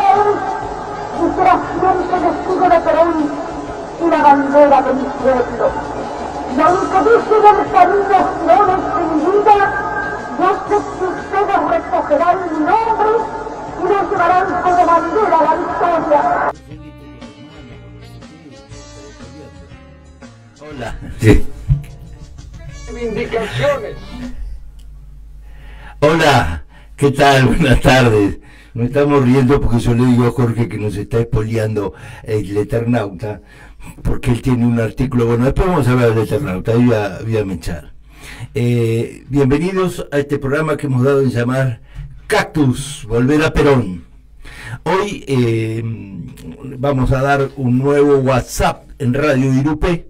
Perón y será siempre testigo de Perón y la bandera de mi pueblo. Y aunque dicen el camino flores sin vida, yo sé que ustedes recogerán mi nombre y lo llevarán como bandera a la victoria. Hola. Sí. Reivindicaciones. Hola, ¿qué tal? Buenas tardes. Nos estamos riendo porque yo le digo a Jorge que nos está espoleando el Eternauta, porque él tiene un artículo. Bueno, después vamos a hablar del Eternauta, ahí voy a mechar. Bienvenidos a este programa que hemos dado en llamar Cactus, Volver a Perón. Hoy vamos a dar un nuevo WhatsApp en Radio Irupé.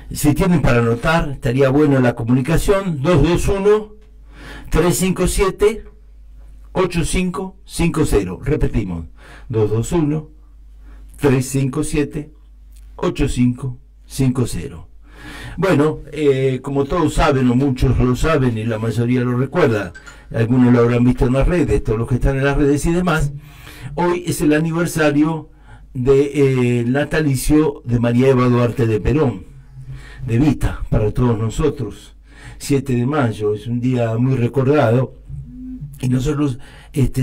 Si tienen para anotar, estaría bueno la comunicación, 221-357-8550. Repetimos, 221-357-8550. Bueno, como todos saben, o muchos lo saben y la mayoría lo recuerda, algunos lo habrán visto en las redes, todos los que están en las redes y demás, hoy es el aniversario del natalicio de María Eva Duarte de Perón, de Evita, para todos nosotros. 7 de mayo es un día muy recordado y nosotros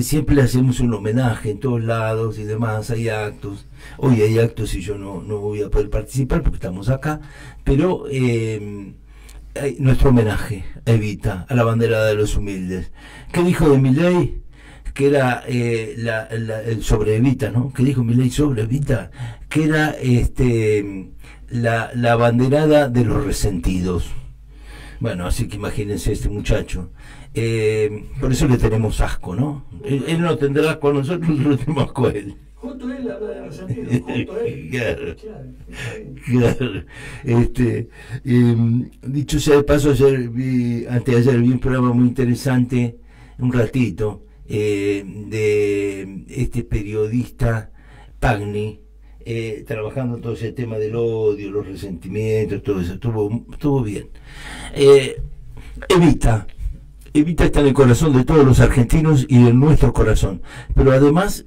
siempre le hacemos un homenaje en todos lados y demás. Hay actos, hoy hay actos y yo no voy a poder participar porque estamos acá, pero nuestro homenaje a Evita, a la bandera de los humildes. ¿Qué dijo de Milei? Que era sobre Evita, ¿no? ¿Qué dijo Milei sobre Evita? Que era la banderada de los resentidos. Bueno, así que imagínense este muchacho. Por eso le tenemos asco, ¿no? Él no tendrá asco a nosotros, nosotros tenemos asco a él. Justo él habla de resentido, justo él. Claro. Claro. Dicho sea de paso, anteayer vi un programa muy interesante, un ratito, de este periodista Pagni, trabajando todo ese tema del odio, los resentimientos, todo eso, estuvo bien. Evita está en el corazón de todos los argentinos y en nuestro corazón, pero además,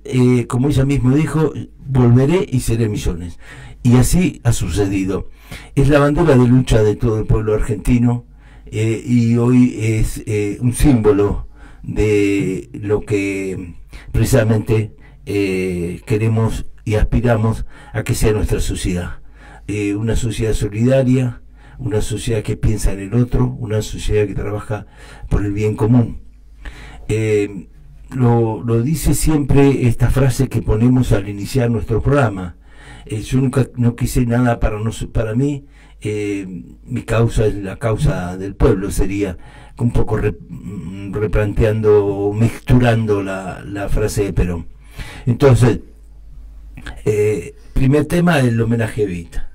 como ella misma dijo, volveré y seré millones, y así ha sucedido. Es la bandera de lucha de todo el pueblo argentino, y hoy es un símbolo de lo que precisamente queremos y aspiramos a que sea nuestra sociedad, una sociedad solidaria, una sociedad que piensa en el otro, una sociedad que trabaja por el bien común. Lo dice siempre esta frase que ponemos al iniciar nuestro programa. Yo nunca no quise nada para mí, mi causa es la causa del pueblo, sería un poco replanteando, mixturando la frase de Perón. Entonces, primer tema, el homenaje a Evita,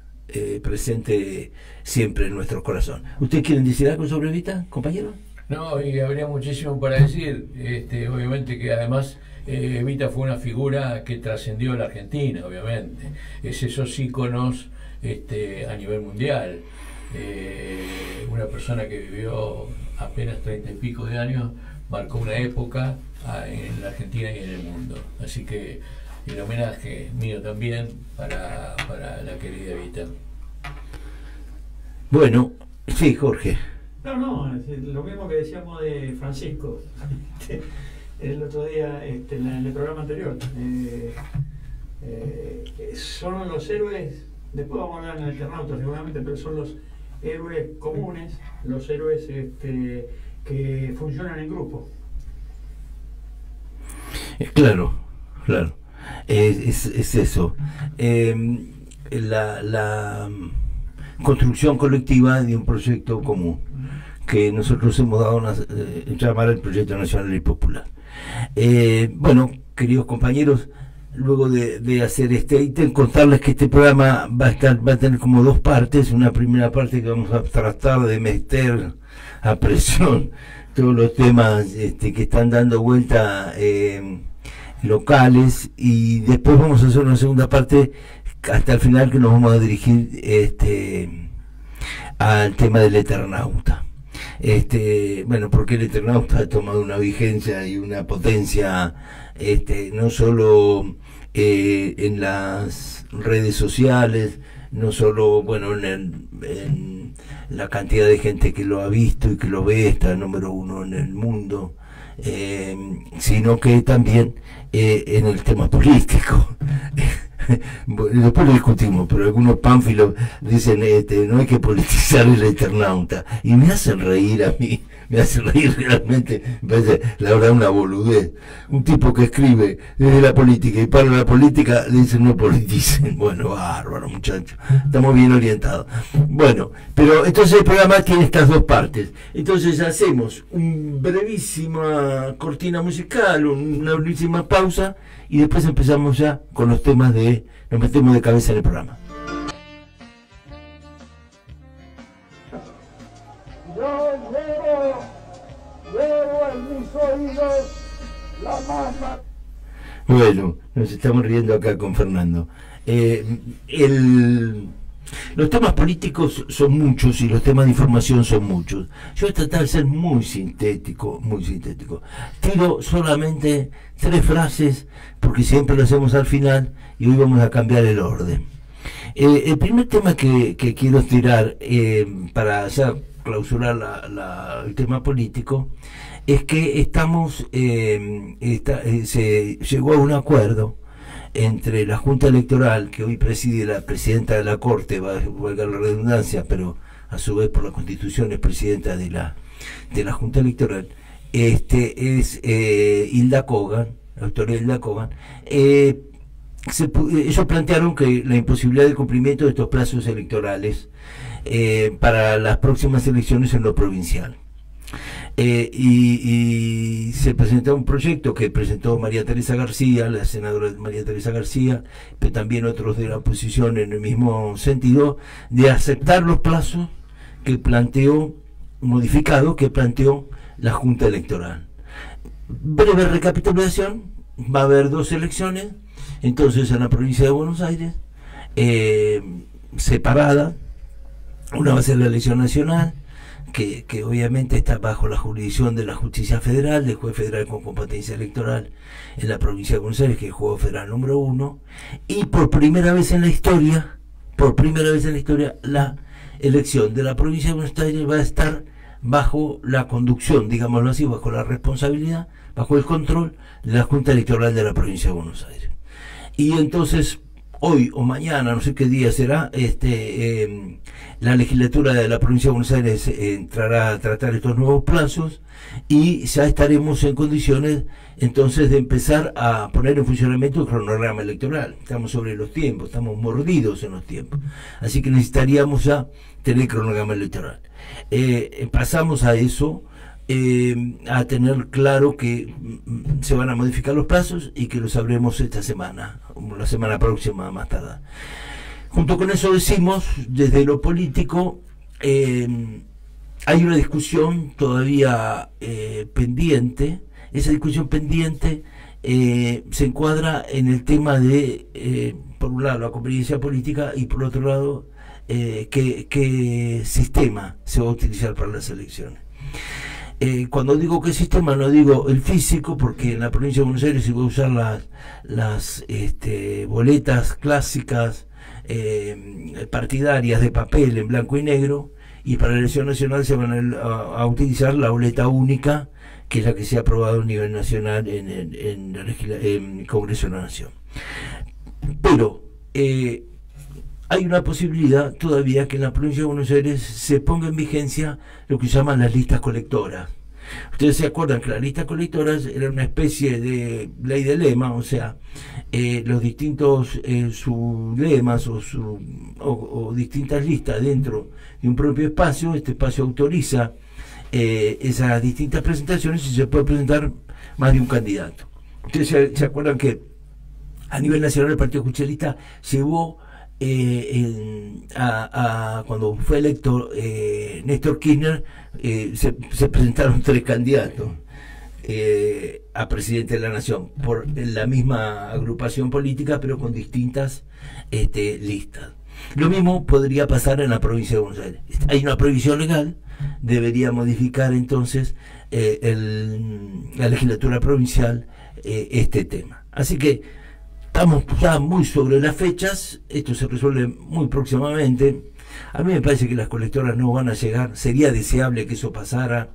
presente siempre en nuestro corazón. ¿Ustedes quieren decir algo sobre Evita, compañero? No, y habría muchísimo para decir. Obviamente que además Evita fue una figura que trascendió a la Argentina, obviamente. Es esos íconos a nivel mundial. Una persona que vivió apenas 30 y pico de años, marcó una época en la Argentina y en el mundo. Así que el homenaje mío también para la querida Evita. Bueno, sí, Jorge. No, lo mismo que decíamos de Francisco el otro día en el programa anterior. Son los héroes, después vamos a hablar en el Eternauta seguramente, pero son los héroes comunes, los héroes que funcionan en grupo. Claro. Es eso. La construcción colectiva de un proyecto común que nosotros hemos dado llamar el Proyecto Nacional y Popular. Bueno, queridos compañeros, luego de hacer ítem, contarles que este programa va a tener como dos partes. Una primera parte que vamos a tratar de meter a presión todos los temas que están dando vuelta locales, y después vamos a hacer una segunda parte hasta el final, que nos vamos a dirigir al tema del Eternauta. bueno, porque el Eternauta ha tomado una vigencia y una potencia, no solo en las redes sociales, no solo, bueno, en la cantidad de gente que lo ha visto y que lo ve, está número 1 en el mundo, sino que también en el tema político. Después lo discutimos, pero algunos pánfilos dicen, no hay que politizar el Eternauta, y me hacen reír a mí, me hace reír realmente, me parece la verdad una boludez. Un tipo que escribe desde la política y para la política le dicen no politicen. Bueno, bárbaro, muchachos, estamos bien orientados. Bueno, pero entonces el programa tiene estas dos partes. Entonces hacemos una brevísima cortina musical, una brevísima pausa, y después empezamos ya con los temas nos metemos de cabeza en el programa. Yo llevo en mis oídos la mama. Bueno, nos estamos riendo acá con Fernando. Los temas políticos son muchos y los temas de información son muchos. Yo voy a tratar de ser muy sintético, muy sintético. Tiro solamente 3 frases, porque siempre lo hacemos al final, y hoy vamos a cambiar el orden. El primer tema que quiero tirar, para ya clausurar el tema político, es que se llegó a un acuerdo entre la Junta Electoral, que hoy preside la presidenta de la Corte, valga la redundancia, pero a su vez por la Constitución es presidenta de la Junta Electoral, es Hilda Kogan, la doctora Hilda Kogan. Ellos plantearon que la imposibilidad de cumplimiento de estos plazos electorales para las próximas elecciones en lo provincial. Y se presentó un proyecto que presentó María Teresa García, la senadora María Teresa García, pero también otros de la oposición en el mismo sentido, de aceptar los plazos que planteó, modificados, que planteó la Junta Electoral. Breve recapitulación: va a haber 2 elecciones, entonces en la provincia de Buenos Aires, separada. Una va a ser la elección nacional, que obviamente está bajo la jurisdicción de la Justicia Federal, del juez federal con competencia electoral en la provincia de Buenos Aires, que es el juez federal número 1, y por primera vez en la historia, la elección de la provincia de Buenos Aires va a estar bajo la conducción, digámoslo así, bajo la responsabilidad, bajo el control de la Junta Electoral de la provincia de Buenos Aires. Y entonces, hoy o mañana, no sé qué día será, la legislatura de la provincia de Buenos Aires entrará a tratar estos nuevos plazos, y ya estaremos en condiciones entonces de empezar a poner en funcionamiento el cronograma electoral. Estamos sobre los tiempos, estamos mordidos en los tiempos, así que necesitaríamos ya tener el cronograma electoral. Pasamos a eso, a tener claro que se van a modificar los plazos y que lo sabremos esta semana, la semana próxima más tarde. Junto con eso decimos, desde lo político, hay una discusión todavía pendiente. Esa discusión pendiente se encuadra en el tema de, por un lado, la conveniencia política, y por otro lado, qué sistema se va a utilizar para las elecciones. Cuando digo qué sistema, no digo el físico, porque en la provincia de Buenos Aires se va a usar las boletas clásicas partidarias de papel en blanco y negro, y para la elección nacional se van a utilizar la boleta única, que es la que se ha aprobado a nivel nacional en el Congreso de la Nación. Pero hay una posibilidad todavía que en la provincia de Buenos Aires se ponga en vigencia lo que llaman las listas colectoras. Ustedes se acuerdan que las listas colectoras eran una especie de ley de lema, o sea, los distintos sublemas o distintas listas dentro de un propio espacio. Este espacio autoriza esas distintas presentaciones, y se puede presentar más de un candidato. Ustedes se acuerdan que a nivel nacional el Partido Justicialista llevó cuando fue electo Néstor Kirchner, se presentaron 3 candidatos a presidente de la Nación por la misma agrupación política, pero con distintas listas. Lo mismo podría pasar en la provincia de Buenos Aires. Hay una prohibición legal debería modificar entonces la legislatura provincial este tema. Así que estamos ya muy sobre las fechas, esto se resuelve muy próximamente. A mí me parece que las colectoras no van a llegar, sería deseable que eso pasara,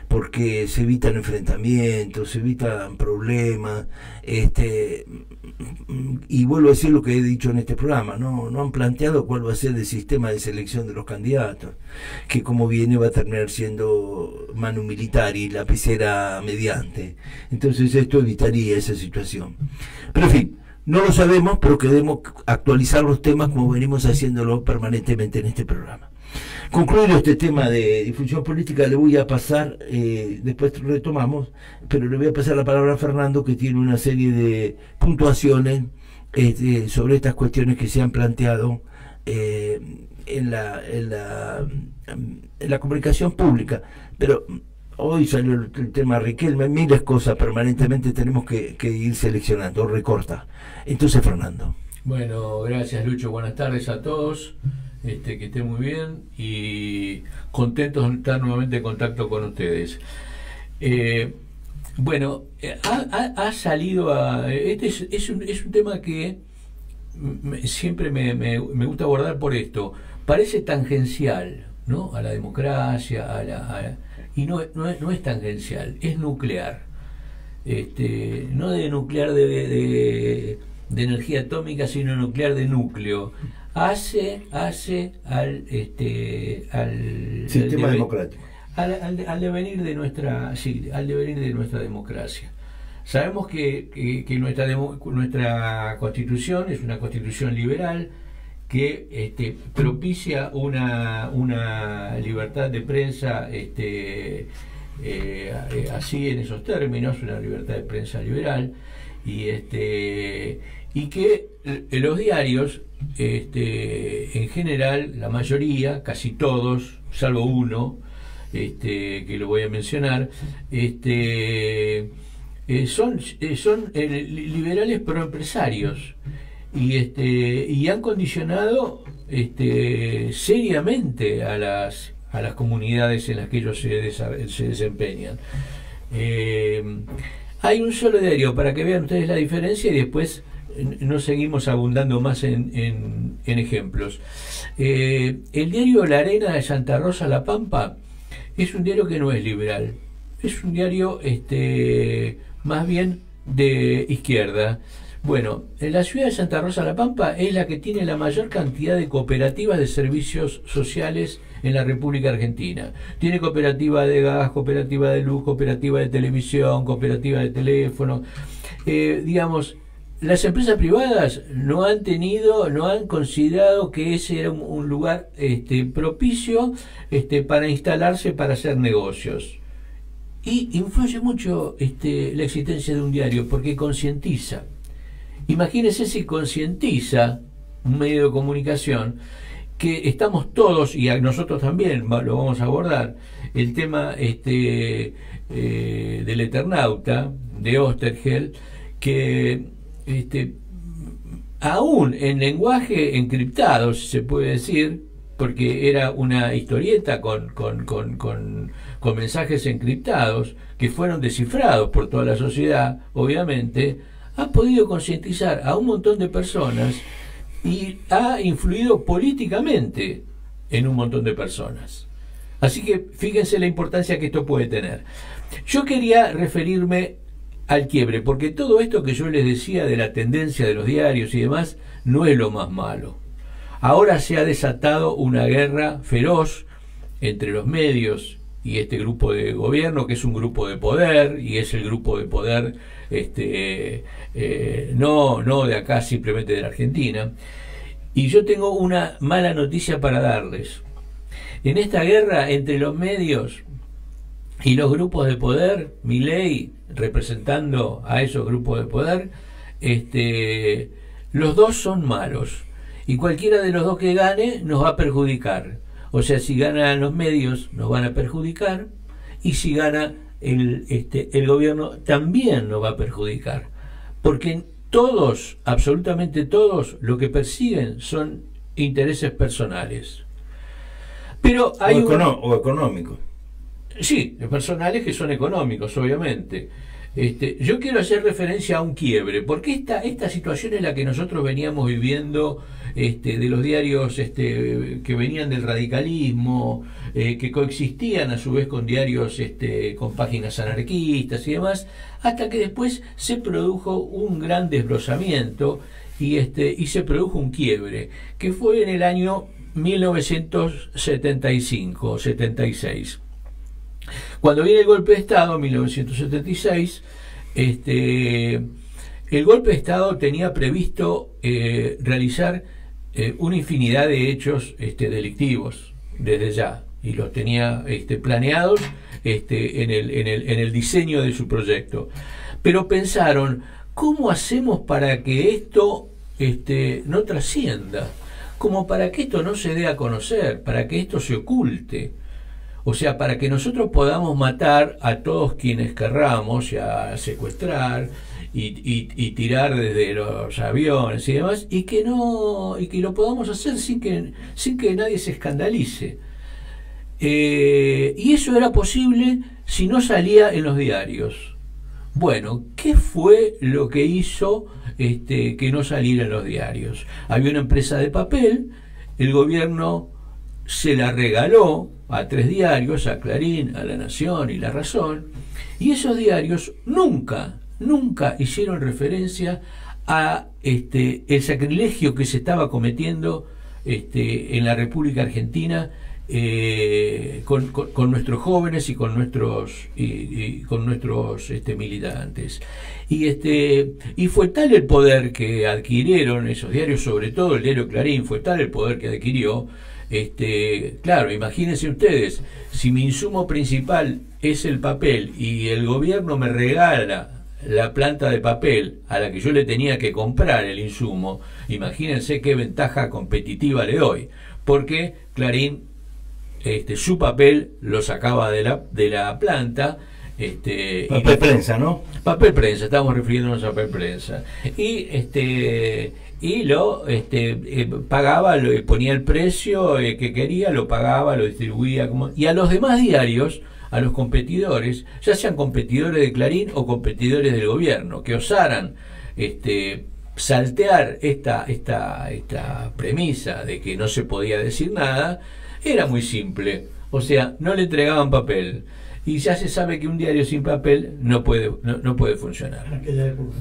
porque se evitan enfrentamientos, se evitan problemas, y vuelvo a decir lo que he dicho en este programa, no han planteado cuál va a ser el sistema de selección de los candidatos, que como viene va a terminar siendo manu militari, lapicera mediante. Entonces esto evitaría esa situación. Pero en fin, no lo sabemos, pero queremos actualizar los temas como venimos haciéndolo permanentemente en este programa. Concluido este tema de difusión política, le voy a pasar, después retomamos, pero le voy a pasar la palabra a Fernando, que tiene una serie de puntuaciones sobre estas cuestiones que se han planteado en la comunicación pública. Pero hoy salió el tema Riquelme, miles de cosas permanentemente tenemos que ir seleccionando, recortar. Entonces, Fernando. Bueno, gracias Lucho, buenas tardes a todos, que estén muy bien y contentos de estar nuevamente en contacto con ustedes. Bueno, ha salido es un tema que siempre me gusta abordar por esto, parece tangencial, ¿no?, a la democracia, y no es tangencial, es nuclear. No de nuclear de energía atómica, sino nuclear de núcleo. Hace al sistema democrático, al devenir de nuestra democracia. Sabemos que nuestra constitución es una constitución liberal que propicia una libertad de prensa así en esos términos, una libertad de prensa liberal, y que los diarios en general, la mayoría, casi todos, salvo uno que lo voy a mencionar, son liberales proempresarios, y han condicionado seriamente a las comunidades en las que ellos se desempeñan. Hay un solo diario, para que vean ustedes la diferencia, y después no seguimos abundando más en ejemplos. El diario La Arena de Santa Rosa, La Pampa, es un diario que no es liberal, es un diario más bien de izquierda. Bueno, en la ciudad de Santa Rosa, La Pampa, es la que tiene la mayor cantidad de cooperativas de servicios sociales en la República Argentina. Tiene cooperativa de gas, cooperativa de luz, cooperativa de televisión, cooperativa de teléfono. Digamos, las empresas privadas no han considerado que ese era un lugar propicio para instalarse, para hacer negocios. Y influye mucho la existencia de un diario, porque concientiza. Imagínense si concientiza un medio de comunicación, que estamos todos, y a nosotros también lo vamos a abordar, el tema del Eternauta, de Osterheld, que aún en lenguaje encriptado, si se puede decir, porque era una historieta con mensajes encriptados que fueron descifrados por toda la sociedad, obviamente, ha podido concientizar a un montón de personas y ha influido políticamente en un montón de personas. Así que fíjense la importancia que esto puede tener. Yo quería referirme al quiebre, porque todo esto que yo les decía de la tendencia de los diarios y demás no es lo más malo. Ahora se ha desatado una guerra feroz entre los medios y este grupo de gobierno, que es un grupo de poder, y es el grupo de poder no de acá, simplemente de la Argentina. Y yo tengo una mala noticia para darles. En esta guerra entre los medios y los grupos de poder, Milei representando a esos grupos de poder, los dos son malos, y cualquiera de los dos que gane nos va a perjudicar. O sea, si ganan los medios nos van a perjudicar, y si gana el gobierno también nos va a perjudicar, porque todos, absolutamente todos, lo que persiguen son intereses personales. Pero hay o económico. Sí, personales que son económicos, obviamente. Yo quiero hacer referencia a un quiebre, porque esta situación es la que nosotros veníamos viviendo de los diarios que venían del radicalismo, que coexistían a su vez con diarios con páginas anarquistas y demás, hasta que después se produjo un gran desbrozamiento y se produjo un quiebre, que fue en el año 1975 76. Cuando viene el golpe de Estado en 1976, el golpe de Estado tenía previsto realizar una infinidad de hechos delictivos desde ya, y los tenía planeados en el diseño de su proyecto. Pero pensaron, ¿cómo hacemos para que esto no trascienda? Como para que esto no se dé a conocer, para que esto se oculte. O sea, para que nosotros podamos matar a todos quienes querramos, y a secuestrar y tirar desde los aviones y demás, y que lo podamos hacer sin que nadie se escandalice. Y eso era posible si no salía en los diarios. Bueno, ¿qué fue lo que hizo que no saliera en los diarios? Había una empresa de papel, el gobierno se la regaló a 3 diarios, a Clarín, a La Nación y La Razón, y esos diarios nunca hicieron referencia a el sacrilegio que se estaba cometiendo en la República Argentina con nuestros jóvenes y con nuestros militantes. Y fue tal el poder que adquirieron esos diarios, sobre todo el diario Clarín, fue tal el poder que adquirió. Claro, imagínense ustedes, si mi insumo principal es el papel y el gobierno me regala la planta de papel a la que yo le tenía que comprar el insumo, imagínense qué ventaja competitiva le doy, porque Clarín su papel lo sacaba de la planta. Papel prensa, ¿no? Papel prensa, estamos refiriéndonos a papel prensa. Y lo pagaba, ponía el precio que quería, lo pagaba, lo distribuía. Y a los demás diarios, a los competidores, ya sean competidores de Clarín o competidores del gobierno, que osaran saltear esta premisa de que no se podía decir nada, era muy simple. O sea, no le entregaban papel. Y ya se sabe que un diario sin papel no puede funcionar. En aquella época.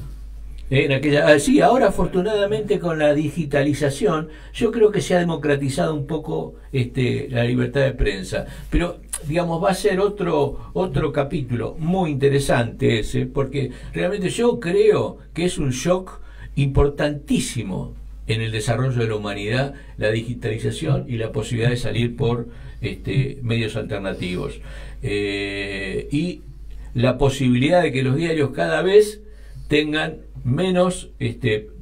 Sí, ahora afortunadamente con la digitalización yo creo que se ha democratizado un poco la libertad de prensa, pero digamos va a ser otro capítulo muy interesante ese, porque realmente yo creo que es un shock importantísimo en el desarrollo de la humanidad, la digitalización y la posibilidad de salir por medios alternativos, y la posibilidad de que los diarios cada vez tengan menos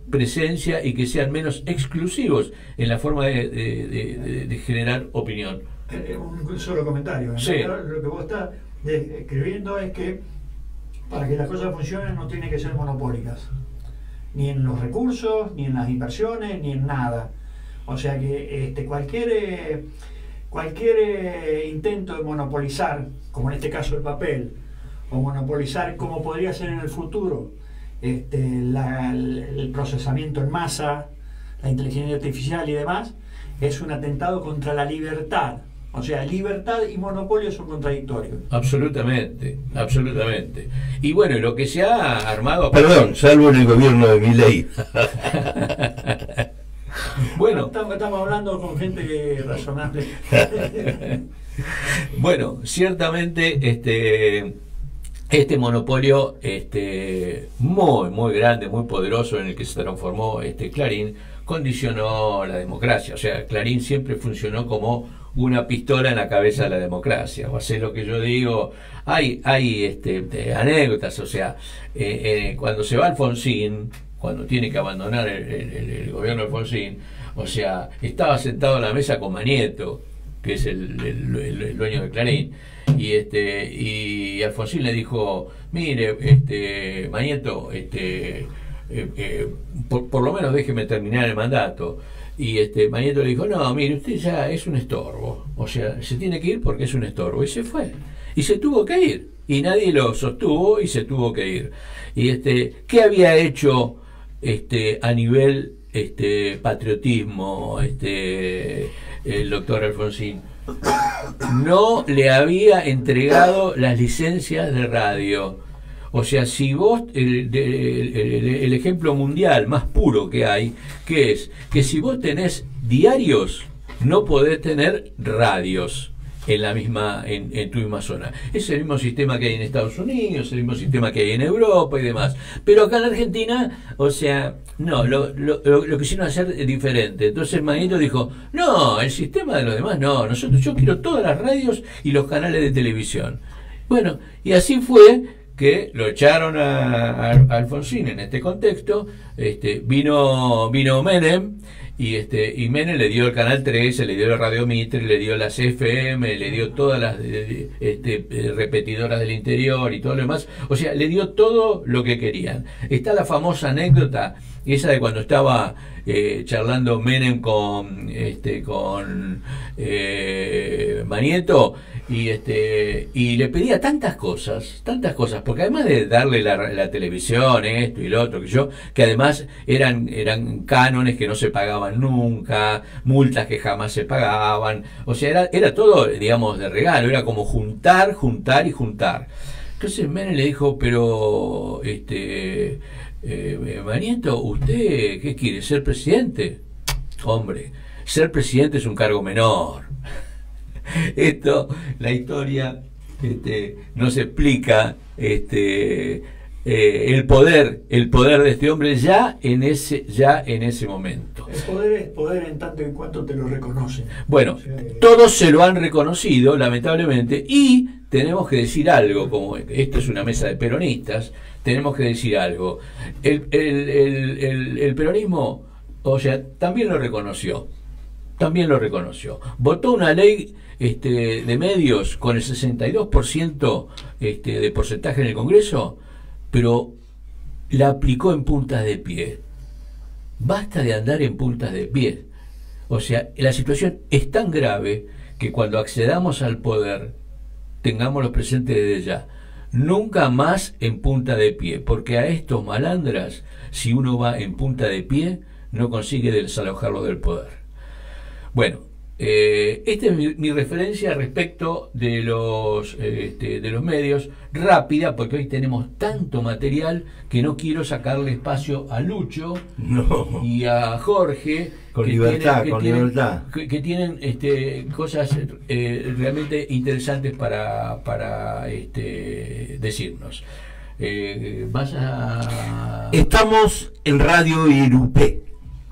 presencia y que sean menos exclusivos en la forma de generar opinión. Un solo comentario. Sí. Lo que vos estás escribiendo es que para que las cosas funcionen no tienen que ser monopólicas, ni en los recursos, ni en las inversiones, ni en nada. O sea que cualquier intento de monopolizar, como en este caso el papel, o monopolizar como podría ser en el futuro el procesamiento en masa, la inteligencia artificial y demás, es un atentado contra la libertad. O sea, libertad y monopolio son contradictorios. Absolutamente, absolutamente. Y bueno, lo que se ha armado... Perdón, salvo en el gobierno de Milei. Bueno, estamos hablando con gente razonable. Bueno, ciertamente este monopolio muy grande, muy poderoso en el que se transformó Clarín, condicionó la democracia. O sea, Clarín siempre funcionó como una pistola en la cabeza de la democracia. O sea, lo que yo digo, hay anécdotas. O sea, cuando se va Alfonsín, cuando tiene que abandonar el gobierno de Alfonsín, o sea, estaba sentado a la mesa con Manieto, que es el dueño de Clarín, y Alfonsín le dijo: mire, Manieto, por lo menos déjeme terminar el mandato. Y Manieto le dijo, no, mire, usted ya es un estorbo, o sea, se tiene que ir porque es un estorbo, y se fue, y se tuvo que ir, y nadie lo sostuvo y se tuvo que ir. Y ¿qué había hecho a nivel patriotismo el doctor Alfonsín? No le había entregado las licencias de radio. O sea, si vos, el ejemplo mundial más puro que hay, que es que si vos tenés diarios, no podés tener radios en tu misma zona. Es el mismo sistema que hay en Estados Unidos, el mismo sistema que hay en Europa y demás. Pero acá en Argentina, o sea, no, lo quisieron hacer diferente. Entonces Manieto dijo, no, el sistema de los demás, no, yo quiero todas las radios y los canales de televisión. Bueno, y así fue que lo echaron a Alfonsín en este contexto. Vino Menem, y Menem le dio el Canal 13, le dio la Radio Mitre, le dio las FM, le dio todas las repetidoras del interior y todo lo demás. O sea, le dio todo lo que querían. Está la famosa anécdota, esa de cuando estaba charlando Menem con Manieto, y le pedía tantas cosas, porque además de darle la televisión, esto y lo otro, que además eran cánones que no se pagaban nunca, multas que jamás se pagaban, o sea, era todo, digamos, de regalo, era como juntar y juntar. Entonces Menem le dijo, pero Manieto, ¿usted qué quiere? ¿Ser presidente? Hombre, ser presidente es un cargo menor. La historia nos explica el poder de este hombre ya en ese momento. El poder es poder en tanto y cuanto te lo reconocen. Bueno, todos se lo han reconocido, lamentablemente, y tenemos que decir algo, como esto es una mesa de peronistas, tenemos que decir algo. El peronismo, o sea, también lo reconoció. Votó una ley de medios con el 62% de porcentaje en el Congreso, pero la aplicó en puntas de pie. Basta de andar en puntas de pie. O sea, la situación es tan grave que cuando accedamos al poder, tengámoslo presente desde ya, nunca más en punta de pie, porque a estos malandras, si uno va en punta de pie, no consigue desalojarlos del poder. Bueno, esta es mi referencia respecto de los medios, rápida, porque hoy tenemos tanto material que no quiero sacarle espacio a Lucho y a Jorge, que tienen cosas realmente interesantes para decirnos. Estamos en Radio Irupé.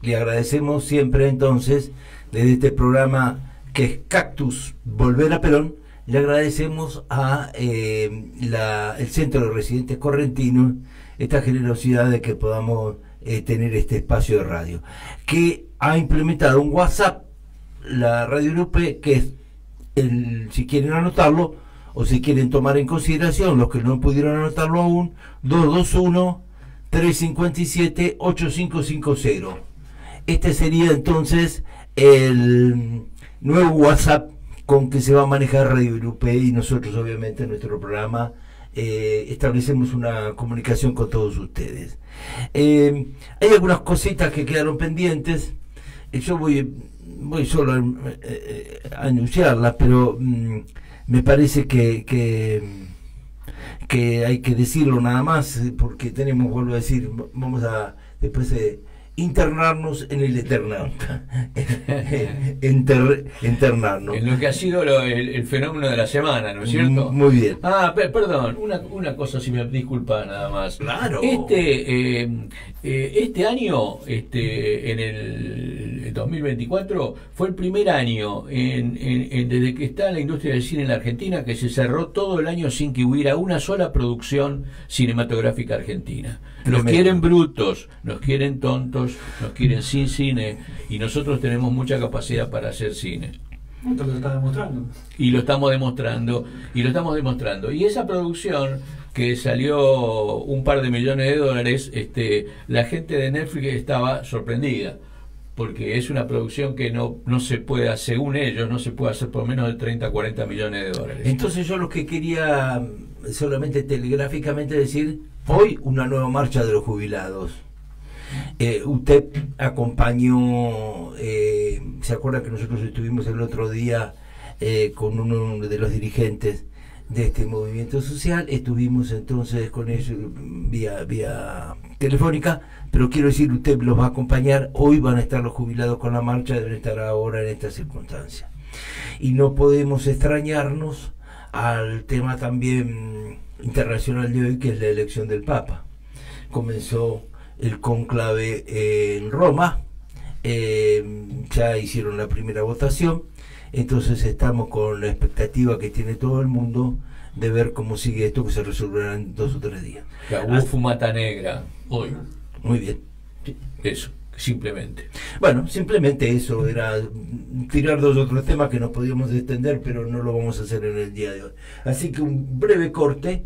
Le agradecemos siempre entonces, desde este programa que es Cactus Volver a Perón, le agradecemos a el Centro de Residentes Correntinos esta generosidad de que podamos tener este espacio de radio, que ha implementado un WhatsApp, la Radio Irupé, que es, si quieren anotarlo o si quieren tomar en consideración, los que no pudieron anotarlo aún, 221-357-8550. Este sería entonces el nuevo WhatsApp con que se va a manejar Radio Irupé, y nosotros obviamente en nuestro programa establecemos una comunicación con todos ustedes. Hay algunas cositas que quedaron pendientes. Yo voy solo a anunciarlas, pero me parece que hay que decirlo nada más, porque tenemos, vuelvo a decir, vamos a después internarnos en el Eternauta. Internarnos. En lo que ha sido el fenómeno de la semana, ¿no es cierto? Muy bien. Perdón, una cosa, si me disculpa nada más. Claro. Este año, en el 2024, fue el primer año desde que está la industria del cine en la Argentina que se cerró todo el año sin que hubiera una sola producción cinematográfica argentina. Nos quieren brutos, nos quieren tontos, nos quieren sin cine, y nosotros tenemos mucha capacidad para hacer cine. Esto lo está demostrando. Y lo estamos demostrando. Y esa producción que salió un par de millones de dólares, la gente de Netflix estaba sorprendida, porque es una producción que no se puede, según ellos, no se puede hacer por menos de 30, 40 millones de dólares. Entonces yo lo que quería solamente telegráficamente decir, hoy una nueva marcha de los jubilados. Usted acompañó, ¿se acuerda que nosotros estuvimos el otro día con uno de los dirigentes de este movimiento social? Estuvimos entonces con ellos vía telefónica, pero quiero decir, usted los va a acompañar. Hoy van a estar los jubilados con la marcha, deben estar ahora en esta circunstancia. Y no podemos extrañarnos al tema también internacional de hoy, que es la elección del Papa. Comenzó el cónclave en Roma, ya hicieron la primera votación, entonces estamos con la expectativa que tiene todo el mundo de ver cómo sigue esto, que se resolverá en 2 o 3 días. Hubo fumata negra hoy. Muy bien. Eso, simplemente. Bueno, simplemente eso, era tirar 2 o 3 temas que nos podíamos extender, pero no lo vamos a hacer en el día de hoy. Así que un breve corte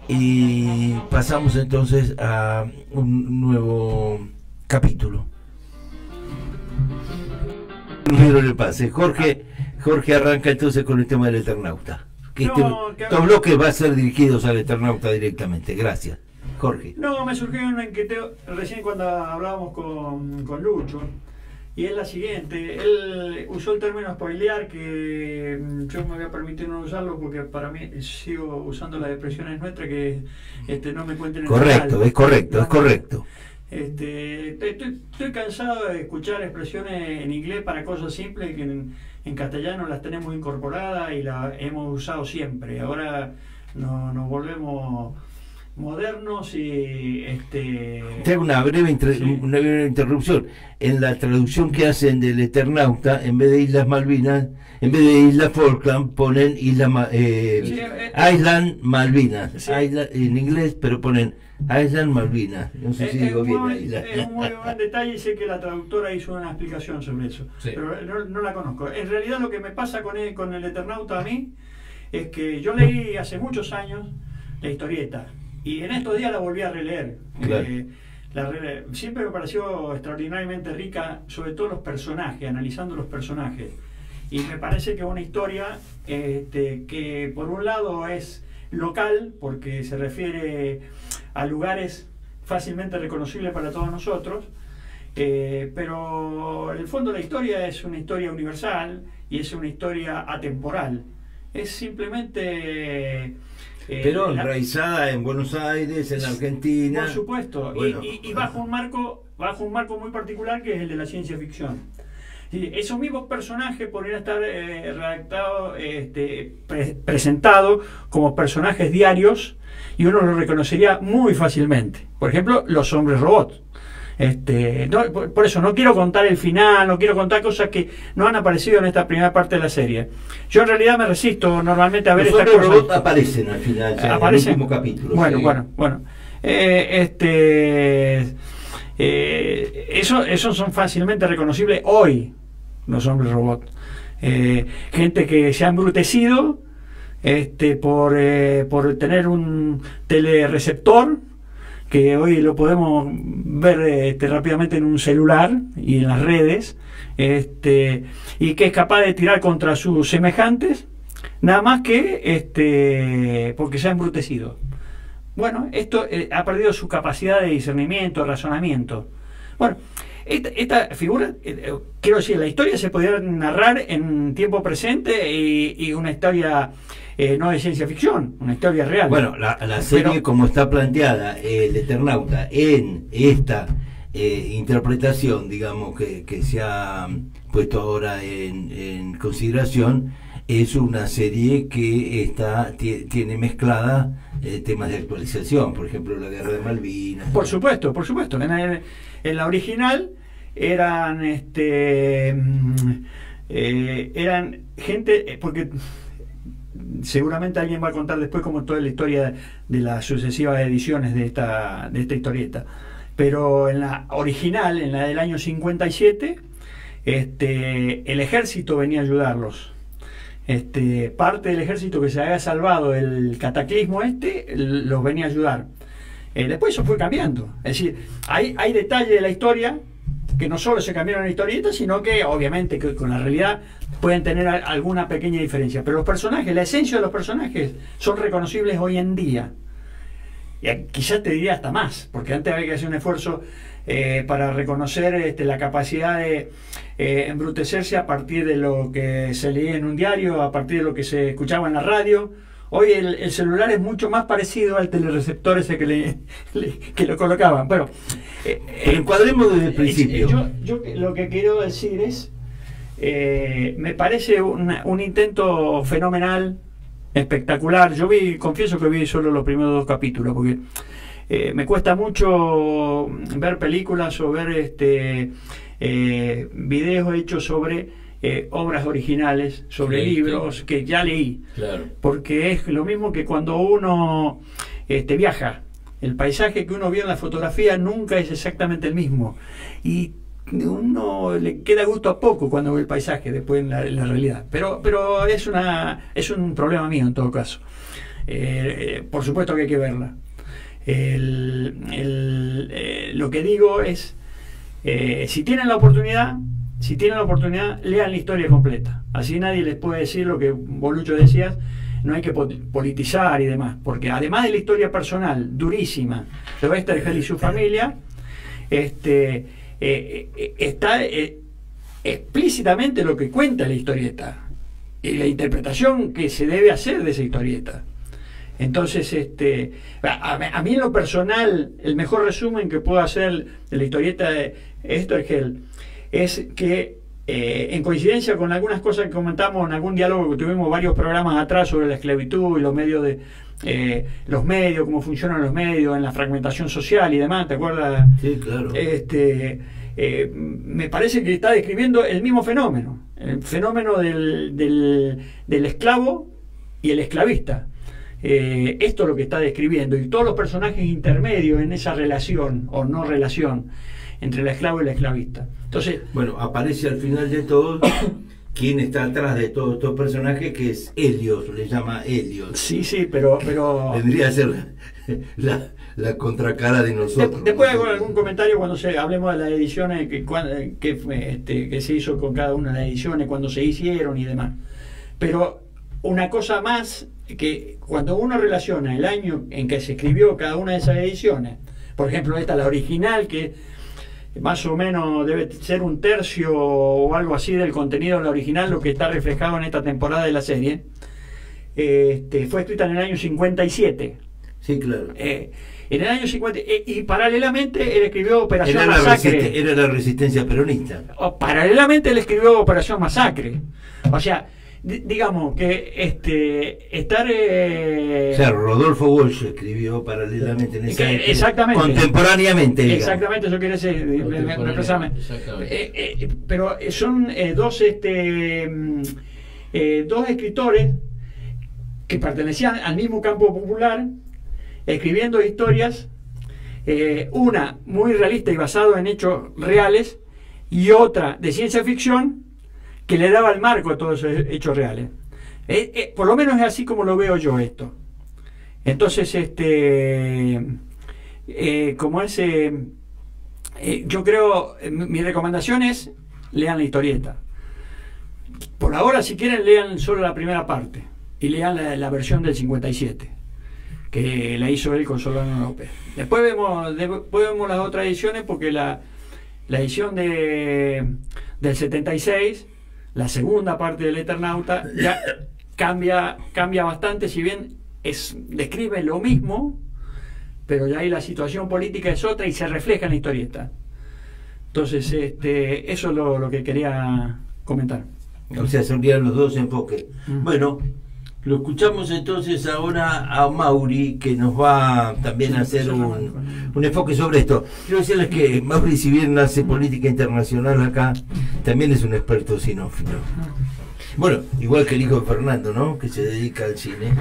y pasamos entonces a un nuevo capítulo. No le pase. Jorge arranca entonces con el tema del Eternauta. Estos bloques va a ser dirigidos al Eternauta directamente. Gracias. Jorge. No, me surgió una inquietud recién cuando hablábamos con Lucho, y es la siguiente. Él usó el término spoilear, que yo me voy a permitir no usarlo porque para mí sigo usando las expresiones nuestras, que no me cuenten el correcto, final. es correcto, es correcto. Estoy cansado de escuchar expresiones en inglés para cosas simples que en castellano las tenemos incorporadas y las hemos usado siempre. Ahora nos volvemos modernos y Te hago una breve interrupción. En la traducción que hacen del Eternauta, en vez de Islas Malvinas, en vez de Islas Falkland, ponen Island Malvinas. Sí. En inglés, pero ponen Island Malvinas. No sé si digo bien. Es un muy buen detalle, y sé que la traductora hizo una explicación sobre eso, sí, pero no la conozco. En realidad lo que me pasa con el Eternauta a mí es que yo leí hace muchos años la historieta, y en estos días la volví a releer. Claro. Siempre me pareció extraordinariamente rica, sobre todo los personajes, analizando los personajes. Y me parece que es una historia que por un lado es local, porque se refiere a lugares fácilmente reconocibles para todos nosotros, pero en el fondo la historia es una historia universal y es una historia atemporal. Es simplemente... pero enraizada en Buenos Aires, en Argentina. Por supuesto, bueno, y bajo un marco muy particular, que es el de la ciencia ficción. Esos mismos personajes podrían estar redactados, presentados como personajes diarios, y uno los reconocería muy fácilmente. Por ejemplo, los hombres robots. Por eso no quiero contar el final, no quiero contar cosas que no han aparecido en esta primera parte de la serie. Yo en realidad me resisto normalmente a ver estas cosas. Los robots aparecen al final, ya, aparecen en el último capítulo. Bueno, sí. bueno. Esos son fácilmente reconocibles hoy, los hombres robots. Gente que se ha embrutecido por tener un telereceptor, que hoy lo podemos ver rápidamente en un celular y en las redes, y que es capaz de tirar contra sus semejantes, nada más que porque se ha embrutecido. Bueno, esto ha perdido su capacidad de discernimiento, de razonamiento. Bueno, esta figura, quiero decir, la historia se podría narrar en tiempo presente, y una historia no de ciencia ficción, una historia real. Bueno, la serie, como está planteada, el Eternauta, en esta interpretación, digamos, que se ha puesto ahora en consideración, es una serie que tiene mezclada temas de actualización, por ejemplo, la guerra de Malvinas. Por supuesto. En la original eran gente, porque seguramente alguien va a contar después como toda la historia de las sucesivas ediciones de esta historieta, pero en la original, en la del año 57, el ejército venía a ayudarlos. parte del ejército que se había salvado del cataclismo los venía a ayudar. Después eso fue cambiando. Es decir, hay detalles de la historia que no solo se cambiaron en la historieta, sino que obviamente que con la realidad pueden tener alguna pequeña diferencia. Pero los personajes, la esencia de los personajes son reconocibles hoy en día. Y quizás te diría hasta más, porque antes había que hacer un esfuerzo para reconocer la capacidad de embrutecerse a partir de lo que se leía en un diario, a partir de lo que se escuchaba en la radio. Hoy el celular es mucho más parecido al telereceptor ese que lo colocaban. Bueno, pero encuadremos desde el principio. Yo lo que quiero decir es, me parece un intento fenomenal, espectacular. Yo confieso que vi solo los primeros 2 capítulos, porque me cuesta mucho ver películas o ver videos hechos sobre obras originales, sobre libros que ya leí. Claro. Porque es lo mismo que cuando uno viaja. El paisaje que uno vio en la fotografía nunca es exactamente el mismo. Y uno le queda gusto a poco cuando ve el paisaje después en la realidad. Pero es un problema mío en todo caso. Por supuesto que hay que verla. Lo que digo es, si tienen la oportunidad, lean la historia completa. Así nadie les puede decir lo que vos, Lucho, decías. No hay que politizar y demás, porque además de la historia personal durísima de Oesterheld y su familia, está explícitamente lo que cuenta la historieta y la interpretación que se debe hacer de esa historieta. Entonces, a mí en lo personal, el mejor resumen que puedo hacer de la historieta de Oesterheld es que, en coincidencia con algunas cosas que comentamos en algún diálogo que tuvimos varios programas atrás sobre la esclavitud y los medios cómo funcionan los medios en la fragmentación social y demás, ¿te acuerdas? Sí, claro. Me parece que está describiendo el mismo fenómeno, el fenómeno del esclavo y el esclavista. Esto es lo que está describiendo, y todos los personajes intermedios en esa relación o no relación entre el esclavo y el esclavista. Entonces, bueno, aparece al final de todo quién está atrás de todos estos personajes, que es Helios, le llama Helios. Sí, pero vendría a ser la contracara de nosotros. Después hago algún comentario cuando hablemos de las ediciones que se hizo con cada una de las ediciones, cuando se hicieron y demás. Pero una cosa más, que cuando uno relaciona el año en que se escribió cada una de esas ediciones, por ejemplo esta, la original, que más o menos debe ser 1/3 o algo así del contenido de la original, lo que está reflejado en esta temporada de la serie, fue escrita en el año 57. Sí, claro. En el año 50, y paralelamente él escribió Operación Masacre. Era la resistencia peronista. Paralelamente él escribió Operación Masacre. O sea, digamos que Claro, Rodolfo Walsh escribió paralelamente en esa exactamente, contemporáneamente, digamos. Exactamente, eso quiere decir, pero son dos escritores que pertenecían al mismo campo popular, escribiendo historias, una muy realista y basado en hechos reales, y otra de ciencia ficción que le daba el marco a todos esos hechos reales. Por lo menos es así como lo veo yo esto. Entonces, yo creo, mi recomendación es, lean la historieta. Por ahora, si quieren, lean solo la primera parte y lean la versión del 57, que la hizo él con Solano López. Después vemos las otras ediciones, porque la edición del 76, la segunda parte del Eternauta, ya cambia bastante, si bien describe lo mismo, pero ya ahí la situación política es otra y se refleja en la historieta. Entonces, eso es lo que quería comentar. O sea, serían los dos enfoques. Bueno, lo escuchamos entonces ahora a Mauri, que nos va también a hacer un enfoque sobre esto. Quiero decirles que Mauri, si bien hace política internacional acá, también es un experto cinófilo. Bueno, igual que el hijo de Fernando, ¿no? Que se dedica al cine.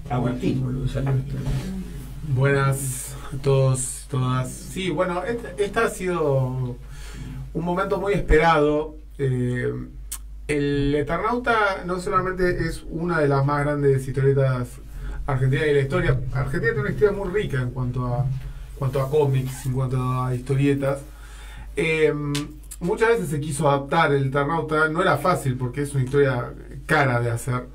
Agustín. Buenas a todos, todas. Sí, bueno, esta ha sido un momento muy esperado. El Eternauta no solamente es una de las más grandes historietas argentinas de la historia. Argentina tiene una historia muy rica en cuanto a cómics, en cuanto a historietas. Muchas veces se quiso adaptar el Eternauta, no era fácil porque es una historia cara de hacer.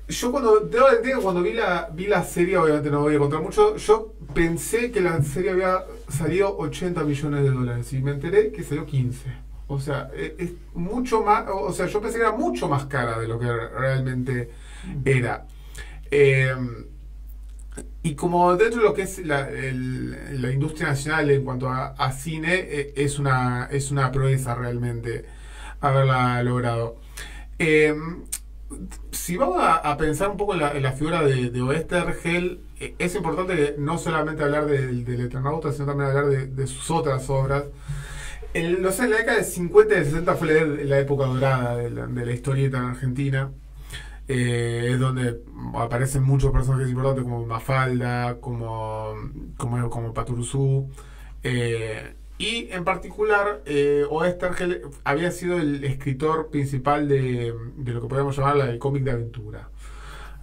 Yo debo admitir que cuando vi la serie, obviamente no voy a contar mucho, yo pensé que la serie había salido 80 millones de dólares y me enteré que salió 15. O sea, es mucho más, o sea, yo pensé que era mucho más cara de lo que realmente era. Y como dentro de lo que es la industria nacional en cuanto a cine, es una proeza realmente haberla logrado. Si vamos a pensar un poco en la figura de Oesterheld, es importante no solamente hablar del Eternauta, sino también hablar de sus otras obras. En la década de 50 y de 60 fue la época dorada de la historieta en Argentina. Es donde aparecen muchos personajes importantes como Mafalda, como Paturuzú. Y en particular, Oesterheld había sido el escritor principal de lo que podríamos llamar el cómic de aventura.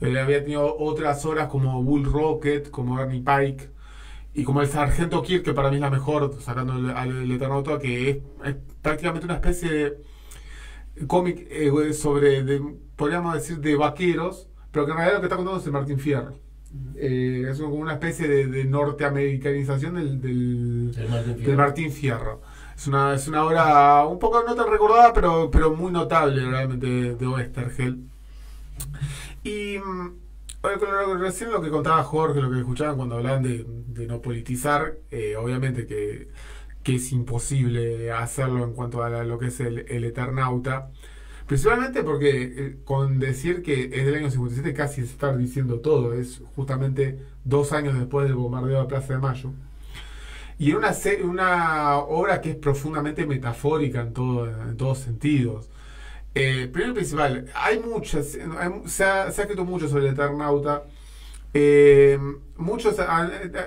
Había tenido otras obras como Bull Rocket, como Ernie Pike, y como el Sargento Kirk, que para mí es la mejor, sacando al Eternauta, que es prácticamente una especie de cómic podríamos decir, de vaqueros, pero que en realidad lo que está contando es el Martín Fierro. Es como una especie de norteamericanización del Martín Fierro. Es una obra un poco no tan recordada, pero muy notable realmente de Oesterheld. Y recién lo que contaba Jorge, lo que escuchaban cuando hablaban de no politizar, obviamente que es imposible hacerlo en cuanto a lo que es el Eternauta. Principalmente porque con decir que es del año 57 casi es estar diciendo todo. Es justamente 2 años después del bombardeo de la Plaza de Mayo. Y en una obra que es profundamente metafórica en todos sentidos. Primero y principal, se ha escrito mucho sobre el Eternauta. Muchos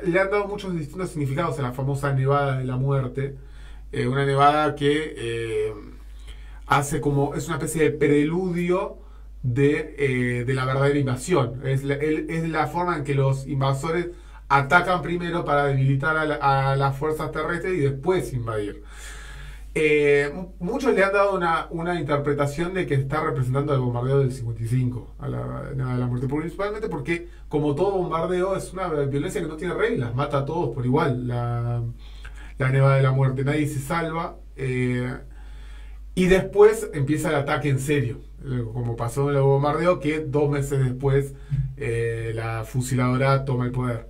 le han dado muchos distintos significados a la famosa Nevada de la Muerte. Una nevada que es una especie de preludio de la verdadera invasión. Es la forma en que los invasores atacan primero para debilitar a las fuerzas terrestres y después invadir. Muchos le han dado una interpretación de que está representando el bombardeo del 55 a la muerte, principalmente porque, como todo bombardeo, es una violencia que no tiene reglas, mata a todos por igual. La Nevada de la Muerte, nadie se salva. Y después empieza el ataque en serio, como pasó en el bombardeo, que 2 meses después la fusiladora toma el poder.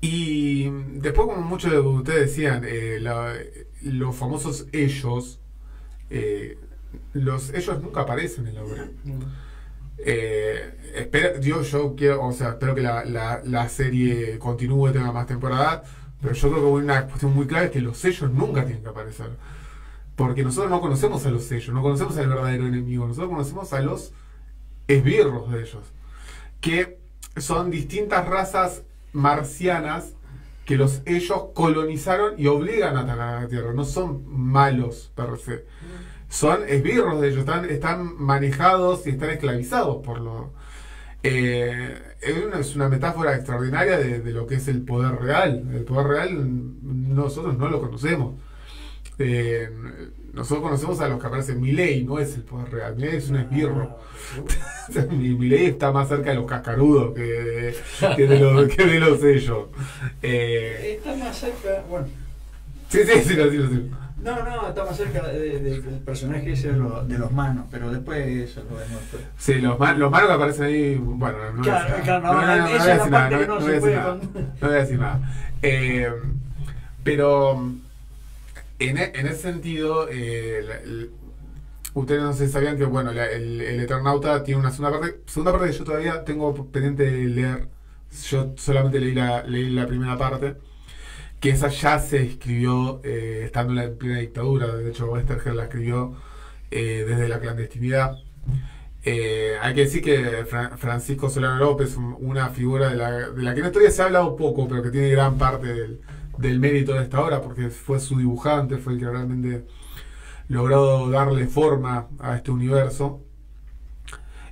Y después, como muchos de ustedes decían, los famosos ellos, los ellos nunca aparecen en la obra. Yo quiero, espero que la serie continúe, tenga más temporadas, pero yo creo que una cuestión muy clave es que los sellos nunca tienen que aparecer. Porque nosotros no conocemos a los sellos, no conocemos al verdadero enemigo, nosotros conocemos a los esbirros de ellos, que son distintas razas marcianas que ellos colonizaron y obligan a atacar a la Tierra. No son malos per se, son esbirros de ellos, están manejados y están esclavizados por los... es una metáfora extraordinaria de lo que es el poder real. El poder real nosotros no lo conocemos. Nosotros conocemos a los que aparecen. Milei no es el poder real, Milei es un esbirro. Milei está más cerca de los cascarudos que de los ellos. Está más cerca, bueno. Sí. No, está más cerca del personaje ese de los manos, pero después eso lo vemos después. Sí, los manos que aparecen ahí, bueno, no voy a decir nada. Pero en ese sentido, ustedes no sé, sabían que bueno, el Eternauta tiene una segunda parte que yo todavía tengo pendiente de leer. Yo solamente leí la primera parte, que esa ya se escribió estando en plena dictadura. De hecho, Oesterheld la escribió desde la clandestinidad. Hay que decir que Francisco Solano López, una figura de la que en historia se ha hablado poco, pero que tiene gran parte del mérito de esta obra, porque fue su dibujante, fue el que realmente logrado darle forma a este universo,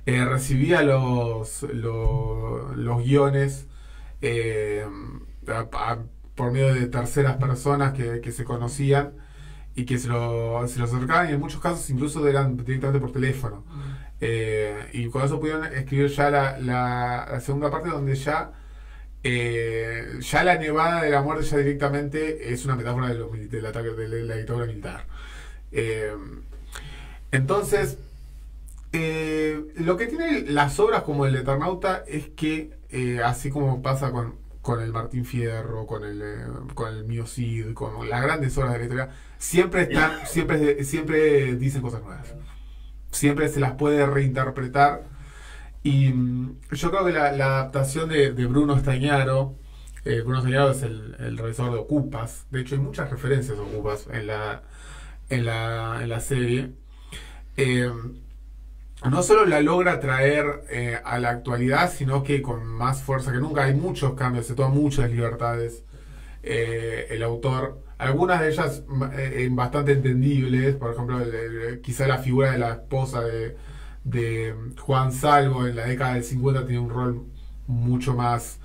recibía los guiones por medio de terceras personas que se conocían y que se los acercaban, y en muchos casos incluso eran directamente por teléfono. Y con eso pudieron escribir ya la segunda parte, donde ya la nevada de la muerte ya directamente es una metáfora del ataque de la dictadura militar. Entonces, lo que tienen las obras como El Eternauta es que, así como pasa con el Martín Fierro, con el Mio Cid, con las grandes obras de la historia, siempre dicen cosas nuevas. Siempre se las puede reinterpretar. Y yo creo que la adaptación de Bruno Estañaro es el revisor de Ocupas. De hecho, hay muchas referencias a Ocupas en la serie. No solo la logra traer a la actualidad, sino que con más fuerza que nunca. Hay muchos cambios, se toman muchas libertades el autor. Algunas de ellas bastante entendibles. Por ejemplo, quizá la figura de la esposa de Juan Salvo en la década del 50 tiene un rol mucho más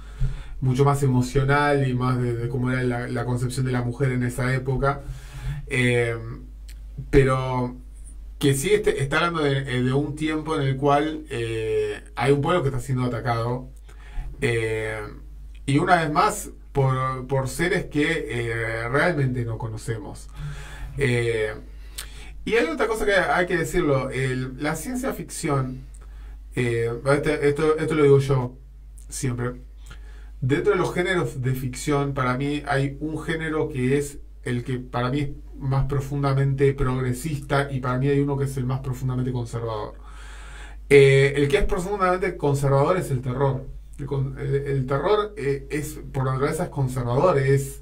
emocional y más de cómo era la concepción de la mujer en esa época. Pero que sí está hablando de un tiempo en el cual hay un pueblo que está siendo atacado, y una vez más por seres que realmente no conocemos. Y hay otra cosa que hay que decirlo: la ciencia ficción, esto lo digo yo siempre, dentro de los géneros de ficción, para mí hay un género que es el que para mí es más profundamente progresista, y para mí hay uno que es el más profundamente conservador. El que es profundamente conservador es el terror. El terror es, por naturaleza, es conservador, es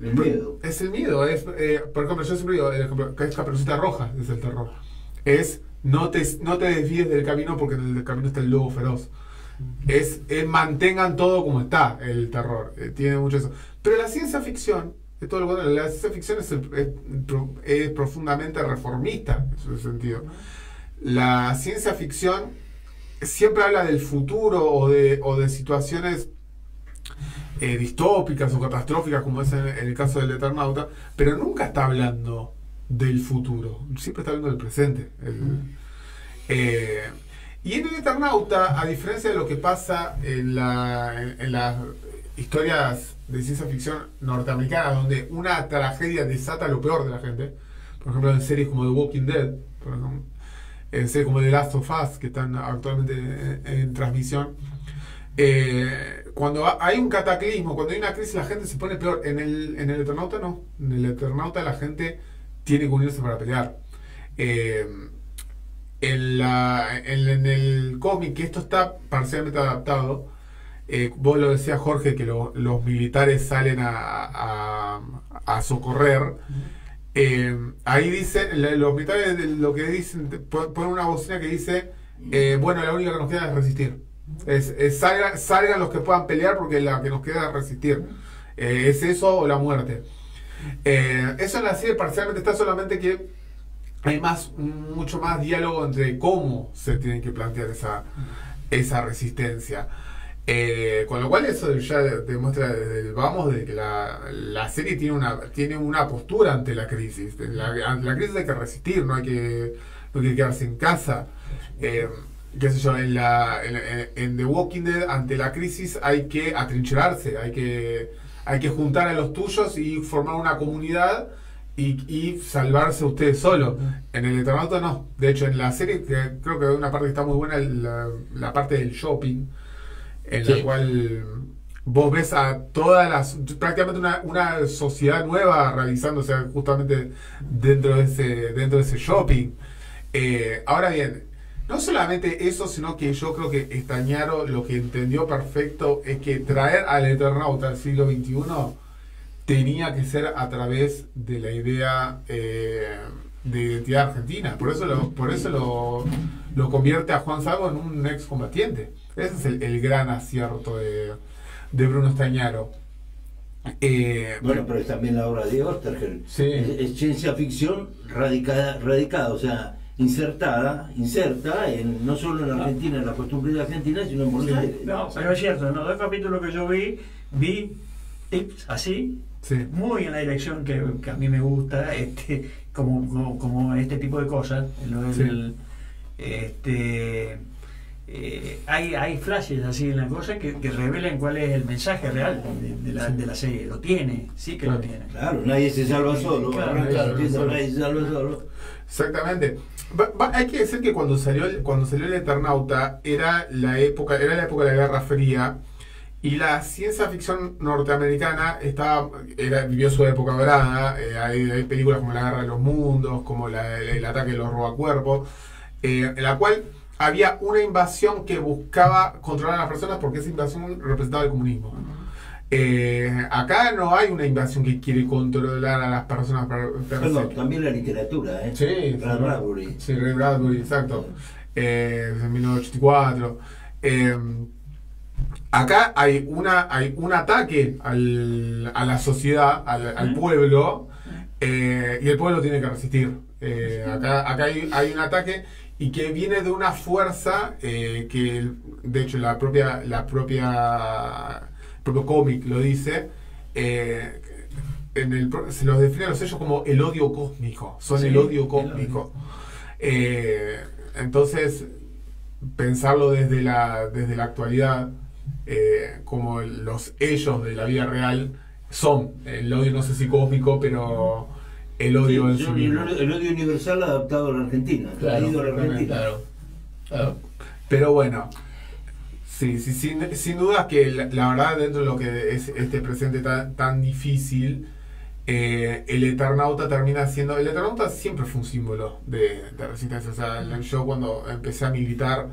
el miedo. Es el miedo. Por ejemplo, yo siempre digo, que es Caperucita Roja, es el terror. Es no te desvíes del camino, porque en el camino está el lobo feroz. Es mantengan todo como está, el terror. Tiene mucho eso. Pero la ciencia ficción, de todo lo contrario, la ciencia ficción es profundamente reformista en ese sentido. La ciencia ficción siempre habla del futuro o de situaciones distópicas o catastróficas, como es en el caso del Eternauta, pero nunca está hablando del futuro, siempre está hablando del presente. Y en el Eternauta, a diferencia de lo que pasa en las historias de ciencia ficción norteamericana, donde una tragedia desata lo peor de la gente, por ejemplo en series como The Walking Dead, por ejemplo, en series como The Last of Us, que están actualmente en transmisión, cuando hay un cataclismo, cuando hay una crisis, la gente se pone peor. En el Eternauta no. En el Eternauta la gente tiene que unirse para pelear. En el cómic, que esto está parcialmente adaptado, vos lo decías, Jorge, que los militares salen a socorrer. Ahí dicen, los militares lo que dicen, ponen una bocina que dice, bueno, la única que nos queda es resistir. Salgan los que puedan pelear, porque la que nos queda es resistir. Es eso o la muerte. Eso en la serie parcialmente está, solamente que hay mucho más diálogo entre cómo se tiene que plantear esa resistencia. Con lo cual eso ya demuestra desde el vamos de que la serie tiene una postura ante la crisis. Ante la crisis hay que resistir, no hay que quedarse en casa. Qué sé yo, en The Walking Dead, ante la crisis hay que atrincherarse, hay que juntar a los tuyos y formar una comunidad y salvarse ustedes solos. En el Eternauta no. De hecho, en la serie, que creo que hay una parte que está muy buena, la parte del shopping, en la cual vos ves a prácticamente una sociedad nueva realizándose justamente dentro de ese shopping. Ahora bien, no solamente eso, sino que yo creo que Estañaro lo que entendió perfecto es que traer al Eternauta al siglo XXI tenía que ser a través de la idea de identidad argentina. Por eso lo convierte a Juan Salvo en un excombatiente. Ese es el gran acierto de Bruno Estañaro. Bueno, pero es también la obra de Oesterheld. Sí. Es ciencia ficción radicada, o sea, inserta no solo en Argentina, en la costumbre de Argentina, sino en Buenos Aires. No, pero es cierto, en los 2 capítulos que yo vi tips así, Sí. muy en la dirección que a mí me gusta, como este tipo de cosas. Sí. Hay flashes así en la cosa que revelan cuál es el mensaje real de la serie. Lo tiene, sí que lo tiene. Claro, nadie se salva solo. Claro, nadie se salva solo. Exactamente. Hay que decir que cuando salió el Eternauta era la época de la Guerra Fría, y la ciencia ficción norteamericana vivió su época dorada. Hay películas como La Guerra de los Mundos, como el ataque de los robacuerpos, en la cual había una invasión que buscaba controlar a las personas, porque esa invasión representaba el comunismo. Acá no hay una invasión que quiere controlar a las personas Perdón, también la literatura, ¿eh? Sí, Ray Bradbury. Sí, Ray Bradbury, exacto. En 1984. Acá hay un ataque a la sociedad, al pueblo, y el pueblo tiene que resistir. Acá hay un ataque, y que viene de una fuerza que, de hecho, el propio cómic lo dice. Se los define a los sellos como el odio cósmico. Son el odio cósmico. Entonces, pensarlo desde la actualidad, como ellos de la vida real son el odio, no sé si cósmico, pero el odio en sí mismo. El odio universal adaptado a la Argentina. Traído a la Argentina. Claro. Pero bueno, sí, sin duda que la verdad, dentro de lo que es este presente tan difícil, el Eternauta termina siendo... El Eternauta siempre fue un símbolo de resistencia. O sea, yo cuando empecé a militar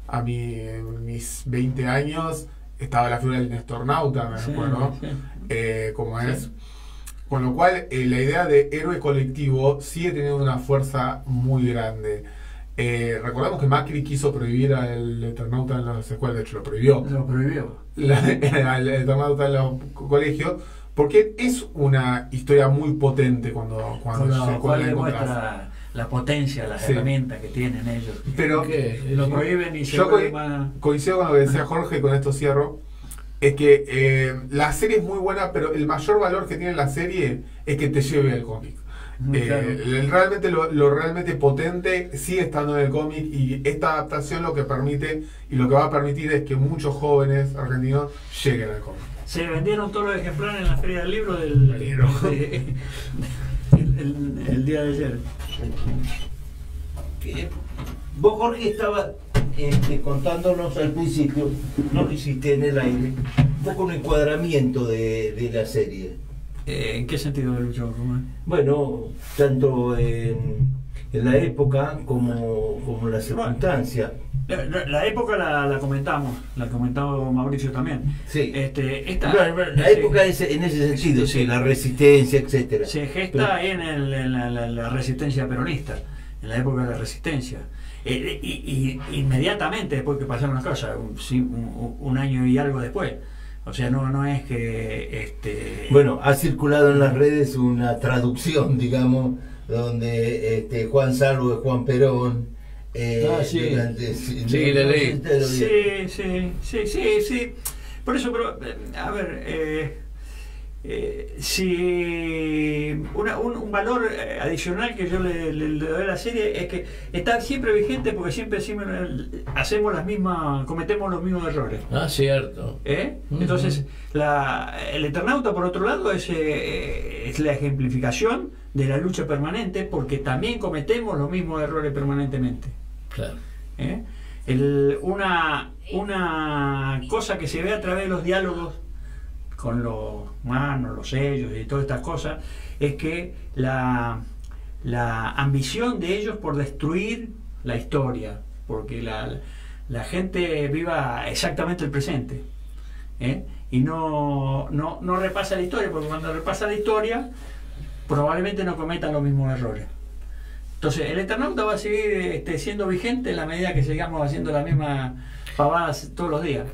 a mis 20 años, estaba la figura del Nestornauta, me acuerdo, como es. Con lo cual, la idea de héroe colectivo sigue teniendo una fuerza muy grande. Recordemos que Macri quiso prohibir al Eternauta en las escuelas, de hecho lo prohibió. Al Eternauta en los colegios, porque es una historia muy potente cuando la demuestra la potencia, las herramientas que tienen ellos. Pero lo prohíben y se coincido con lo que decía Jorge, y con esto cierro. Es que la serie es muy buena, pero el mayor valor que tiene la serie es que te lleve al cómic. Claro. Realmente lo realmente potente sigue estando en el cómic, y esta adaptación lo que permite y lo que va a permitir es que muchos jóvenes argentinos lleguen al cómic. Se vendieron todos los ejemplares en la Feria del Libro el día de ayer. Vos, Jorge, estabas contándonos al principio, no lo hiciste en el aire, un poco un encuadramiento de la serie. ¿En qué sentido, Lucho? Bueno, tanto en la época como en la circunstancia. La época la comentamos, la comentó Mauricio también. Sí. La época en ese sentido, sí, la resistencia, etcétera. Se gesta ahí en la resistencia peronista, en la época de la resistencia. Y inmediatamente después que pasaron las cosas, un año y algo después. O sea, no es que... Bueno, ha circulado en las redes una traducción, digamos, donde Juan Salvo es Juan Perón. Sí, la leí. Sí. Por eso, pero, a ver, si un valor adicional que yo le doy a la serie es que está siempre vigente, porque siempre cometemos los mismos errores. Cierto. Entonces, el Eternauta, por otro lado, es la ejemplificación de la lucha permanente, porque también cometemos los mismos errores permanentemente. Claro. Una cosa que se ve a través de los diálogos con los manos, los sellos y todas estas cosas, es que la ambición de ellos por destruir la historia, porque la gente viva exactamente el presente, y no repasa la historia, porque cuando repasa la historia probablemente no cometan los mismos errores. Entonces el Eternauta va a seguir siendo vigente en la medida que sigamos haciendo las mismas pavadas todos los días.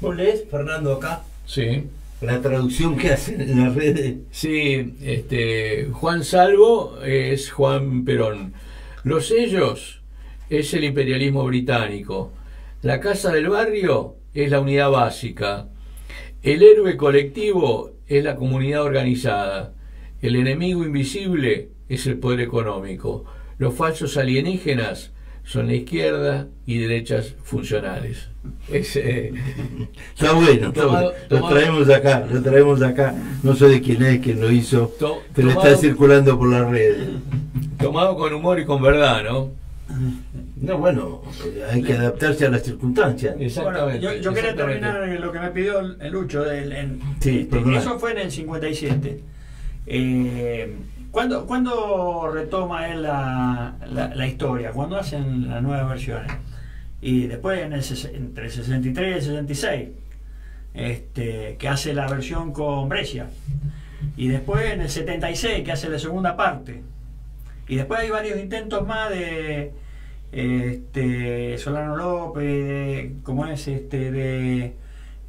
¿Vos lees, Fernando, acá? Sí. la traducción que hacen en las redes. Sí, Juan Salvo es Juan Perón. Los sellos es el imperialismo británico. La casa del barrio es la unidad básica. El héroe colectivo es la comunidad organizada. El enemigo invisible es el poder económico. Los falsos alienígenas son la izquierda y derechas funcionales. Está bueno, Tomado. Lo traemos acá. No sé de quién es, quién lo hizo, pero está tomado- circulando por las redes. Tomado con humor y con verdad, ¿no? No, bueno, hay que adaptarse a las circunstancias. Exactamente. Bueno, yo quería exactamente. terminar lo que me pidió el Lucho. Sí, perdona. Eso fue en el 57. ¿Cuándo retoma él la historia? ¿Cuándo hacen las nuevas versiones? Y después entre el 63 y el 66, que hace la versión con Brescia. Y después en el 76, que hace la segunda parte. Y después hay varios intentos más de Solano López,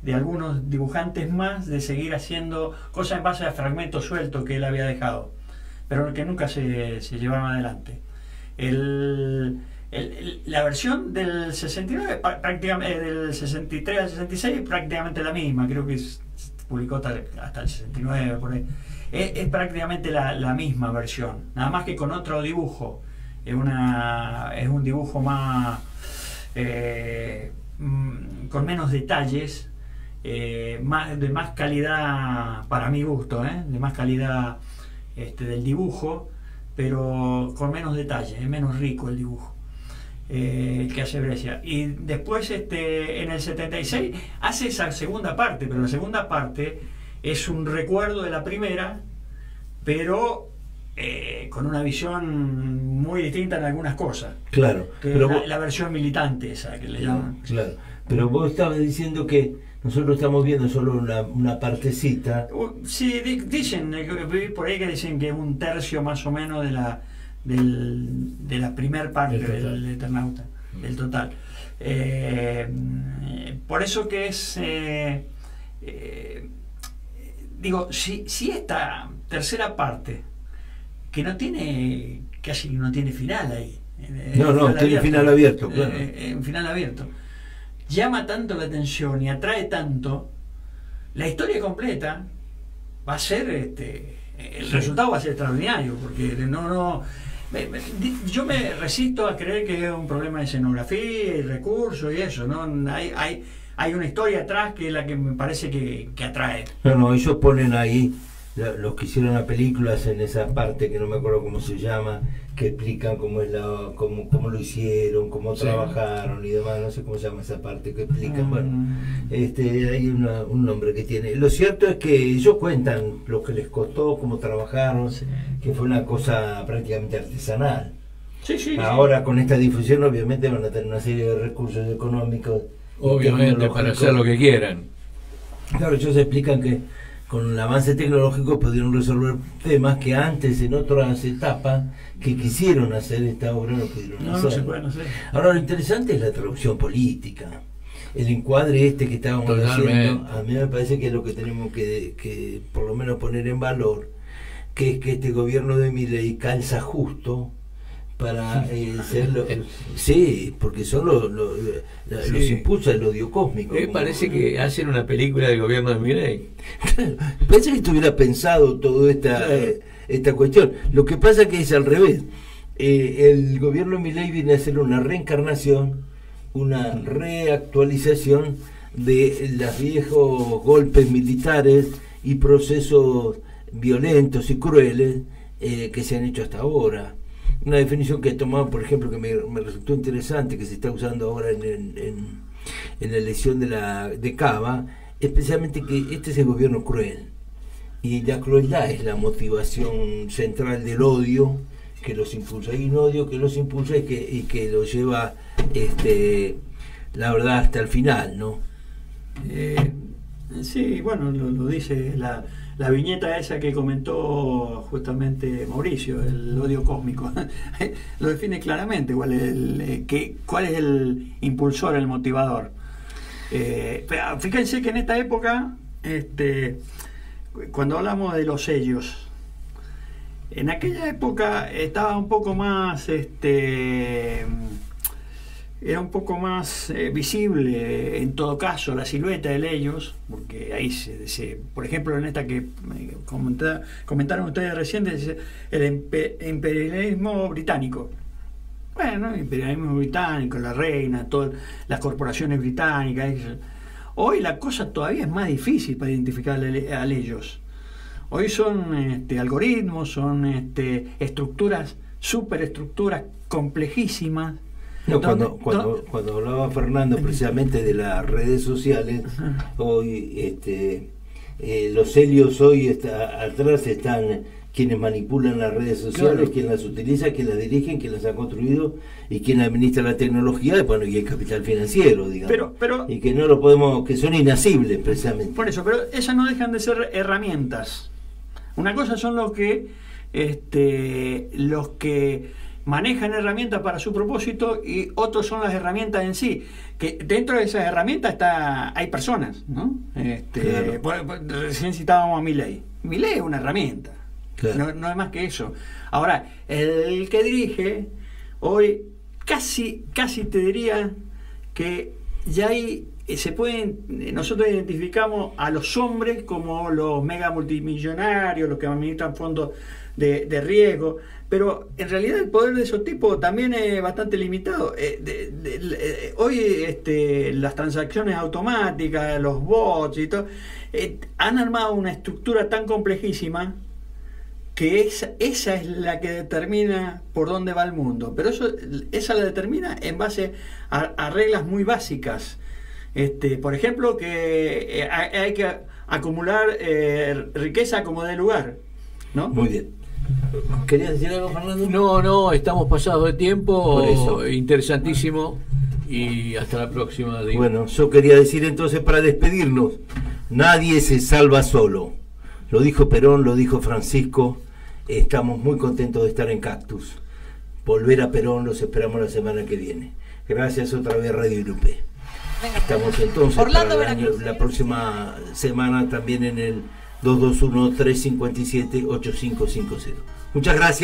de algunos dibujantes más, de seguir haciendo cosas en base a fragmentos sueltos que él había dejado, pero que nunca se llevaron adelante. La versión del 69, prácticamente, del 63 al 66, es prácticamente la misma. Creo que se publicó hasta el 69, por ahí. Es prácticamente la misma versión, nada más que con otro dibujo. Es un dibujo más con menos detalles, de más calidad, para mi gusto, de más calidad del dibujo, pero con menos detalles, es menos rico el dibujo que hace Brescia. Y después en el 76 hace esa segunda parte, pero la segunda parte es un recuerdo de la primera, pero con una visión muy distinta en algunas cosas. Claro, Que pero la versión militante esa que le llaman. claro, pero vos estabas diciendo que nosotros estamos viendo solo una partecita. Sí, dicen, vi por ahí que dicen que un tercio más o menos de la primer parte del Eternauta, del total. Por eso que es, digo, si esta tercera parte, que casi no tiene final ahí. Tiene final abierto, claro. En final abierto. Llama tanto la atención y atrae tanto, la historia completa va a ser, el resultado va a ser extraordinario, porque yo me resisto a creer que es un problema de escenografía y recursos y eso, ¿no? Hay una historia atrás que es la que me parece que atrae. No, ellos ponen ahí, los que hicieron la película hacen esa parte que no me acuerdo cómo se llama, que explican cómo cómo lo hicieron, cómo trabajaron y demás, no sé cómo se llama esa parte que explican. Bueno, hay un nombre que tiene. Lo cierto es que ellos cuentan lo que les costó, cómo trabajaron, que fue una cosa prácticamente artesanal. Sí. Ahora con esta difusión obviamente van a tener una serie de recursos económicos, Obviamente, para hacer lo que quieran. Claro, ellos explican que con el avance tecnológico pudieron resolver temas que antes, en otras etapas que quisieron hacer esta obra, no pudieron hacer. No se puede, no sé. Ahora, lo interesante es la traducción política. El encuadre que estábamos Totalmente. haciendo, a mí me parece que es lo que tenemos que por lo menos poner en valor, que es que este gobierno de Milei calza justo para ser sí, porque son los impulsa el odio cósmico. Me parece que hacen una película del gobierno de Milei. Claro, parece que estuviera pensado toda esta cuestión. Lo que pasa es que es al revés. El gobierno de Milei viene a hacer una reencarnación, una reactualización de los viejos golpes militares y procesos violentos y crueles que se han hecho hasta ahora. Una definición que he tomado, por ejemplo, que me resultó interesante, que se está usando ahora en la elección de Cava, especialmente que este es el gobierno cruel. Y la crueldad es la motivación central del odio que los impulsa. Hay un odio que los impulsa y que los lleva, la verdad, hasta el final, ¿no? Sí, bueno, lo dice la viñeta esa que comentó justamente Mauricio, el odio cósmico. Lo define claramente cuál es el impulsor, el motivador. Pero fíjense que en esta época cuando hablamos de los sellos, en aquella época estaba un poco más, era un poco más visible, en todo caso, la silueta de ellos, porque ahí por ejemplo, en esta que comentaron ustedes recién, el imperialismo británico. Bueno, el imperialismo británico, la reina, todas las corporaciones británicas. Hoy la cosa todavía es más difícil para identificar a ellos. Hoy son algoritmos, son estructuras, superestructuras complejísimas. No, cuando hablaba Fernando precisamente de las redes sociales, hoy los helios hoy atrás están quienes manipulan las redes sociales, claro, quien las utiliza, quien las dirigen, quien las ha construido y quien administra la tecnología, bueno, y el capital financiero, digamos. Pero, y que no lo podemos, que son inasibles precisamente. Por eso, pero esas no dejan de ser herramientas. Una cosa son los que manejan herramientas para su propósito, y otros son las herramientas en sí, que dentro de esas herramientas hay personas, ¿no? Claro. Recién citábamos a Milei. Milei es una herramienta, claro. No es más que eso. Ahora, el que dirige hoy, casi te diría que ya nosotros identificamos a los hombres como los mega multimillonarios, los que administran fondos de riesgo, pero en realidad el poder de esos tipos también es bastante limitado. Hoy las transacciones automáticas, los bots y todo, han armado una estructura tan complejísima que esa es la que determina por dónde va el mundo, pero esa la determina en base a reglas muy básicas. Por ejemplo, que hay que acumular riqueza como dé lugar, ¿no? Muy bien. ¿Querías decir algo, Fernando? No, estamos pasados de tiempo. Interesantísimo, y hasta la próxima. Bueno, yo quería decir entonces, para despedirnos, nadie se salva solo. Lo dijo Perón, lo dijo Francisco. Estamos muy contentos de estar en Cactus. Volver a Perón, los esperamos la semana que viene. Gracias otra vez, Radio Lupe. Estamos entonces Orlando, para la próxima semana también en el 221-357-8550. Muchas gracias.